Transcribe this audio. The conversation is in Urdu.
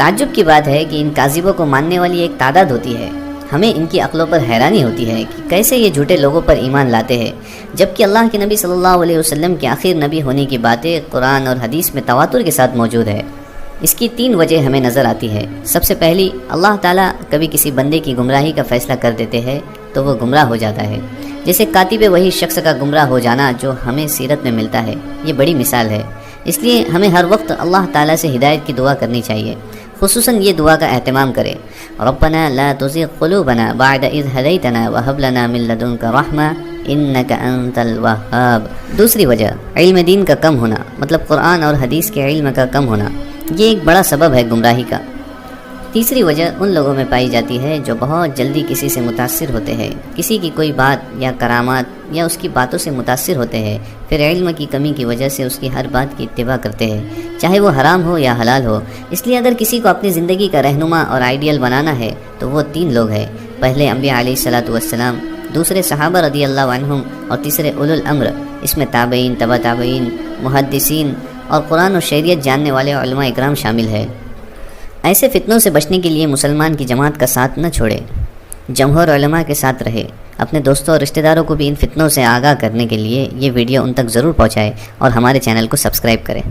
تعجب کی بات ہے کہ ان کاذبوں کو ماننے والی ایک تعداد ہوتی ہے۔ ہمیں ان کی عقلوں پر حیرانی ہوتی ہے کہ کیسے یہ جھوٹے لوگوں پر ایمان لاتے ہیں، جبکہ اللہ کے نبی صلی اللہ علیہ وسلم کے آخر نبی ہونے کی باتیں قرآن اور حدیث میں تواتر کے ساتھ موجود ہے۔ اس کی 3 وجہ ہمیں نظر آتی ہے۔ سب سے پہلی، اللہ تعالیٰ کبھی کسی بندے کی گمراہی کا فیصلہ کر دیتے ہیں تو وہ گمراہ ہو جاتا ہے، جیسے کاتب وہی شخص کا گمراہ ہو جانا جو ہمیں سیرت میں ملتا ہے۔ یہ بڑی مثال ہے۔ اس لیے ہمیں ہر وقت اللہ تعالیٰ سے ہدایت کی دعا کرنی چاہیے، خصوصاً یہ دعا کا اہتمام کرے، ربنا لا تزغ قلوبنا بعد اذ هديتنا وهب لنا من لدنك رحمة انك انت الوهاب۔ دوسری وجہ، علم دین کا کم ہونا، مطلب قرآن اور حدیث کے علم کا کم ہونا، یہ ایک بڑا سبب ہے گمراہی کا۔ تیسری وجہ ان لوگوں میں پائی جاتی ہے جو بہت جلدی کسی سے متاثر ہوتے ہیں، کسی کی کوئی بات یا کرامات یا اس کی باتوں سے متاثر ہوتے ہیں، پھر علم کی کمی کی وجہ سے اس کی ہر بات کی اتباع کرتے ہیں، چاہے وہ حرام ہو یا حلال ہو۔ اس لیے اگر کسی کو اپنی زندگی کا رہنما اور آئیڈیل بنانا ہے تو وہ 3 لوگ ہیں، پہلے انبیاء علیہ الصلاۃ والسلام، دوسرے صحابہ رضی اللہ عنہم، اور تیسرے اولو الامر، اس میں تابعین، تبع تابعین، محدثین اور قرآن و شریعت جاننے والے علماء اکرام شامل ہے۔ ایسے فتنوں سے بچنے کے لیے مسلمان کی جماعت کا ساتھ نہ چھوڑے، جمہور علماء کے ساتھ رہے۔ اپنے دوستوں اور رشتہ داروں کو بھی ان فتنوں سے آگاہ کرنے کے لیے یہ ویڈیو ان تک ضرور پہنچائے اور ہمارے چینل کو سبسکرائب کریں۔